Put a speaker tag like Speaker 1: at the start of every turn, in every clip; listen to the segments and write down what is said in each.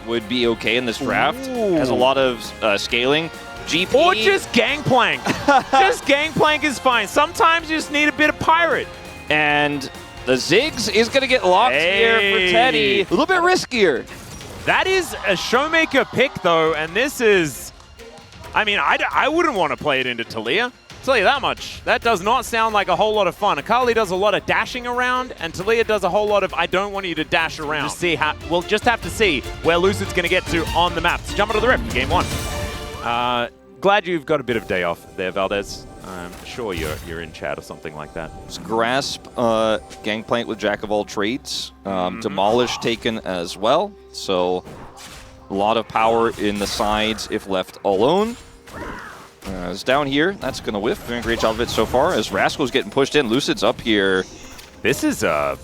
Speaker 1: would be okay in this draft. Has a lot of scaling. GP.
Speaker 2: Or just Gangplank. Just Gangplank is fine. Sometimes you just need a bit of Pirate.
Speaker 1: And the Ziggs is going to get locked here for Teddy. A little bit riskier.
Speaker 2: That is a Showmaker pick, though, and this is... I mean, I wouldn't want to play it into Talia. I'll tell you that much. That does not sound like a whole lot of fun. Akali does a lot of dashing around, and Talia does a whole lot of I don't want you to dash around. We'll just have to see where Lucid's going to get to on the map. Let's jump into the Rift, game 1. Glad you've got a bit of day off there, Valdez. I'm sure you're in chat or something like that.
Speaker 1: Let's grasp Gangplank with Jack of all trades. Demolish taken as well. So a lot of power in the sides if left alone. It's down here. That's going to whiff. Doing a great job of it so far as Rascal's getting pushed in. Lucid's up here.
Speaker 2: This is a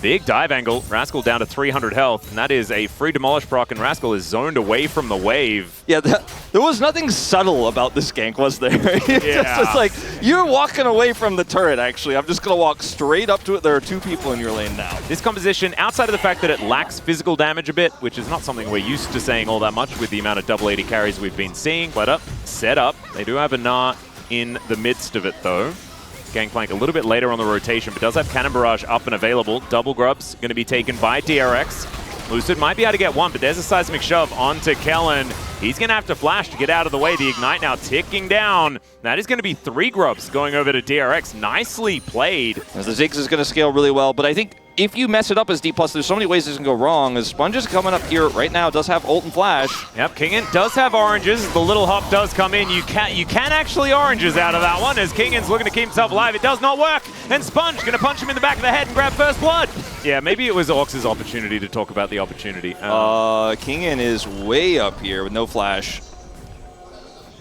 Speaker 2: big dive angle. Rascal down to 300 health, and that is a free demolish proc, and Rascal is zoned away from the wave.
Speaker 1: Yeah, there was nothing subtle about this gank, was there? It's like, you're walking away from the turret, actually. I'm just going to walk straight up to it. There are 2 people in your lane now.
Speaker 2: This composition, outside of the fact that it lacks physical damage a bit, which is not something we're used to saying all that much with the amount of double 80 carries we've been seeing, but set up. They do have a Gnar in the midst of it, though. Gangplank a little bit later on the rotation, but does have Cannon Barrage up and available. Double grubs going to be taken by DRX. Lucid might be able to get one, but there's a seismic shove onto Kellen. He's going to have to flash to get out of the way. The Ignite now ticking down. That is going to be 3 grubs going over to DRX. Nicely played.
Speaker 1: As the Ziggs is going to scale really well, but I think if you mess it up as Dplus, there's so many ways this can go wrong. As Sponge is coming up here right now, does have ult and flash.
Speaker 2: Yep, Kingen does have oranges. The little hop does come in. You can actually oranges out of that one as Kingen's looking to keep himself alive. It does not work. And Sponge going to punch him in the back of the head and grab first blood. Yeah, maybe it was Orc's opportunity to talk about the opportunity.
Speaker 1: Kingen is way up here with no flash.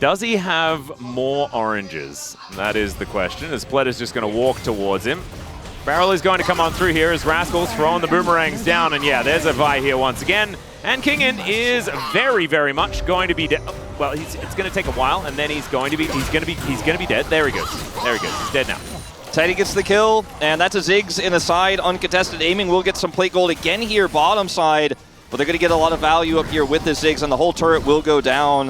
Speaker 2: Does he have more oranges? That is the question, as Pled is just going to walk towards him. Barrel is going to come on through here as Rascal's throwing the boomerangs down, and yeah, there's a Vi here once again. And Kingen is very, very much going to be dead. Well, it's going to take a while, and then he's going to be dead. There he goes. There he goes. He's dead now.
Speaker 1: Teddy gets the kill, and that's a Ziggs in the side. Uncontested aiming will get some plate gold again here, bottom side. But they're going to get a lot of value up here with the Ziggs, and the whole turret will go down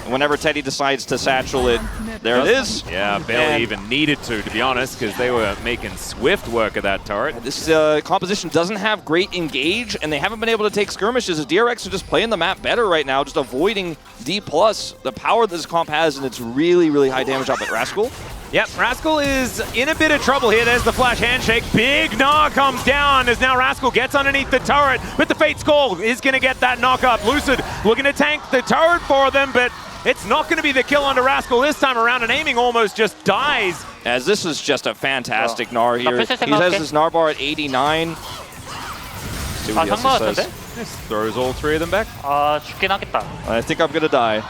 Speaker 1: whenever Teddy decides to satchel it. There it is.
Speaker 2: Yeah, barely even needed to be honest, because they were making swift work of that turret.
Speaker 1: This composition doesn't have great engage, and they haven't been able to take skirmishes. As DRX are just playing the map better right now, just avoiding Dplus, the power that this comp has, and it's really, really high damage up at Rascal.
Speaker 2: Yep, Rascal is in a bit of trouble here. There's the flash handshake. Big Gnar comes down as now Rascal gets underneath the turret, but the Fate's Call is going to get that knock up. Lucid looking to tank the turret for them, but it's not going to be the kill onto Rascal this time around, and aiming almost just dies.
Speaker 1: As this is just a fantastic Gnar here. He has his Gnar bar at 89. See what he else says.
Speaker 2: Just throws all 3 of them back.
Speaker 3: 죽긴 하겠다.
Speaker 1: I think I'm going to die.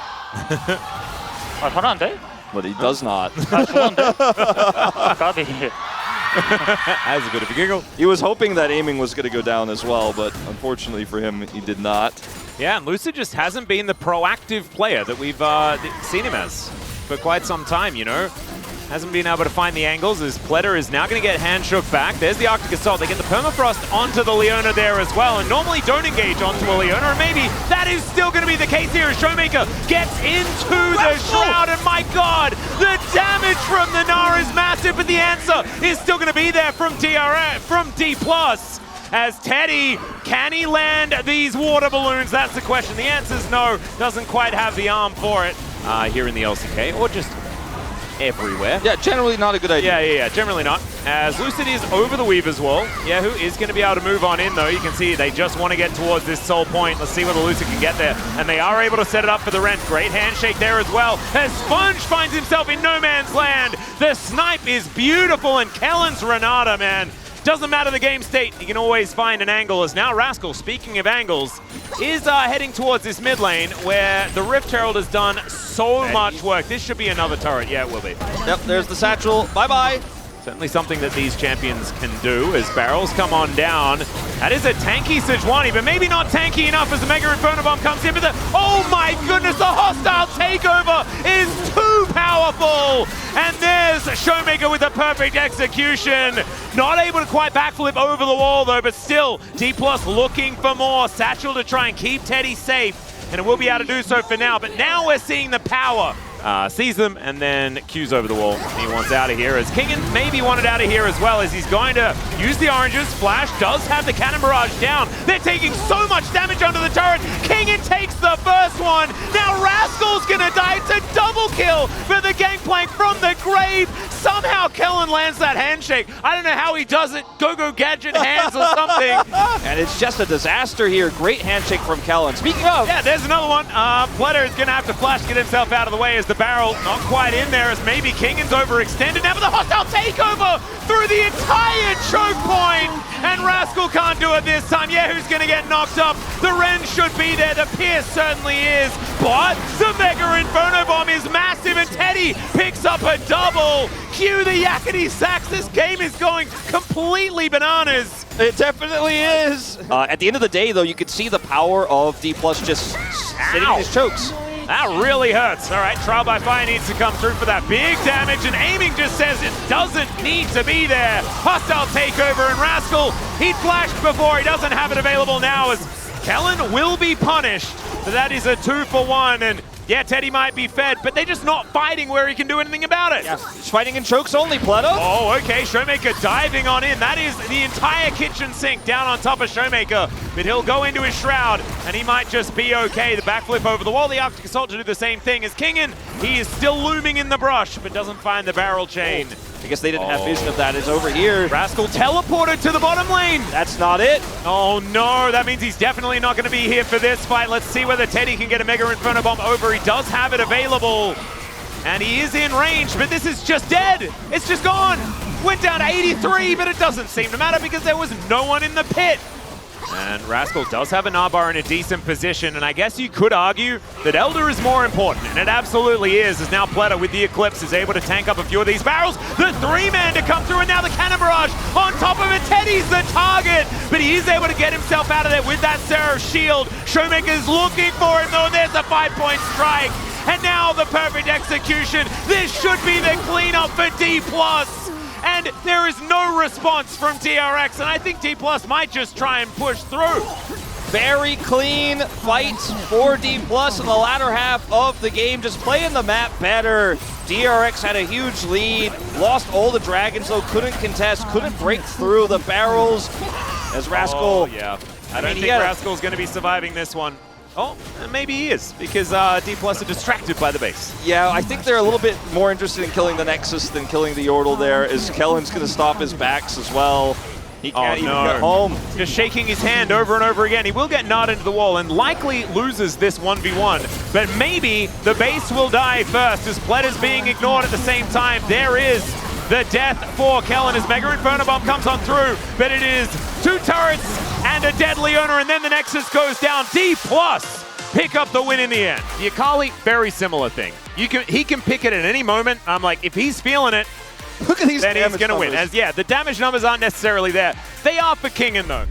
Speaker 3: 저는 안 돼?
Speaker 1: But he does not.
Speaker 3: 죽었는데? 까비.
Speaker 2: Has a bit of a giggle.
Speaker 1: He was hoping that aiming was going to go down as well, but unfortunately for him, he did not.
Speaker 2: Yeah, and Lucid just hasn't been the proactive player that we've seen him as for quite some time, you know. Hasn't been able to find the angles as Pletter is now going to get hand shook back. There's the Arctic Assault. They get the Permafrost onto the Leona there as well, and normally don't engage onto a Leona, and maybe that is still going to be the case here as Showmaker gets into the Shroud, and my god, the damage from the Gnar is massive, but the answer is still going to be there from DRX, from Dplus. As Teddy, can he land these water balloons? That's the question. The answer is no, doesn't quite have the arm for it here in the LCK, or just everywhere.
Speaker 1: Yeah, generally not a good idea.
Speaker 2: Yeah, generally not. As Lucid is over the Weaver's Wall. Yeah, who is going to be able to move on in, though. You can see they just want to get towards this soul point. Let's see whether Lucid can get there. And they are able to set it up for the Rent. Great handshake there as well. As Sponge finds himself in no man's land. The snipe is beautiful, and Kellen's Renata, man. Doesn't matter the game state, you can always find an angle. As now Rascal, speaking of angles, is heading towards this mid lane where the Rift Herald has done so much work. This should be another turret. Yeah, it will be.
Speaker 1: Yep, there's the satchel. Bye-bye.
Speaker 2: Certainly something that these champions can do as barrels come on down. That is a tanky Sejuani, but maybe not tanky enough as the Mega Inferno Bomb comes in. But oh my goodness, the hostile takeover is too powerful! And there's Showmaker with the perfect execution. Not able to quite backflip over the wall though, but still, Dplus looking for more. Satchel to try and keep Teddy safe, and it will be able to do so for now. But now we're seeing the power. Sees them and then Q's over the wall. He wants out of here, as Kingen maybe wanted out of here as well, as he's going to use the oranges. Flash does have the cannon barrage down. They're taking so much damage under the turret. Kingen takes the first one. Now Rascal's gonna die. It's a double kill for the Gangplank from the grave. Somehow Kellen lands that handshake. I don't know how he does it. Go-Go Gadget hands or something.
Speaker 1: And it's just a disaster here. Great handshake from Kellen. Speaking of...
Speaker 2: Yeah, there's another one. Pletter is gonna have to flash to get himself out of the way, as the barrel not quite in there, as maybe Kingen's overextended now, but the hostile takeover through the entire choke point, and Rascal can't do it this time. Yeah, who's gonna get knocked up? The Ren should be there, the Pierce certainly is, but the Mega Inferno Bomb is massive, and Teddy picks up a double. Cue the yakety sax. This game is going completely bananas.
Speaker 1: It definitely is. At the end of the day, though, you could see the power of Dplus just sitting these chokes.
Speaker 2: That really hurts. All right, Trial by Fire needs to come through for that big damage, and aiming just says it doesn't need to be there. Hostile takeover, and Rascal, he flashed before, he doesn't have it available now, as Kellen will be punished. But that is a 2-for-1, and yeah, Teddy might be fed, but they're just not fighting where he can do anything about it.
Speaker 1: Yeah, he's fighting in chokes only, Pleto.
Speaker 2: Oh, okay, Showmaker diving on in. That is the entire kitchen sink down on top of Showmaker, but he'll go into his shroud, and he might just be okay. The backflip over the wall, the Arctic Assault to do the same thing as Kingen. He is still looming in the brush, but doesn't find the barrel chain.
Speaker 1: I guess they didn't have vision of that. It's over here.
Speaker 2: Rascal teleported to the bottom lane.
Speaker 1: That's not it.
Speaker 2: Oh no, that means he's definitely not going to be here for this fight. Let's see whether Teddy can get a Mega Inferno Bomb over. He does have it available, and he is in range, but this is just dead. It's just gone. Went down to 83, but it doesn't seem to matter because there was no one in the pit. And Rascal does have an R-bar in a decent position, and I guess you could argue that Elder is more important, and it absolutely is, as now Pletter with the Eclipse is able to tank up a few of these barrels. The 3-man to come through, and now the Cannon Barrage on top of it. Teddy's the target, but he is able to get himself out of there with that Seraph Shield. Showmaker's looking for him, though, and there's a 5-point strike. And now the perfect execution. This should be the cleanup for Dplus. And there is no response from DRX, and I think Dplus might just try and push through.
Speaker 1: Very clean fight for Dplus in the latter half of the game, just playing the map better. DRX had a huge lead, lost all the dragons though, couldn't contest, couldn't break through the barrels as Rascal.
Speaker 2: Oh, yeah. I don't think Rascal's going to be surviving this one. Oh, maybe he is, because Dplus are distracted by the base.
Speaker 1: Yeah, I think they're a little bit more interested in killing the Nexus than killing the Yordle there, as Kellen's going to stop his backs as well. He can't even get home.
Speaker 2: Just shaking his hand over and over again. He will get gnawed into the wall and likely loses this 1v1. But maybe the base will die first, as Pletter's being ignored at the same time. There is the death for Kellen as Mega Inferno Bomb comes on through, but it is 2 turrets and a dead Leona, and then the Nexus goes down. Dplus pick up the win in the end. The Akali, very similar thing. He can pick it at any moment. I'm like, if he's feeling it,
Speaker 1: look at these,
Speaker 2: then he's
Speaker 1: going to
Speaker 2: win. As yeah, the damage numbers aren't necessarily there. They are for Kingen though.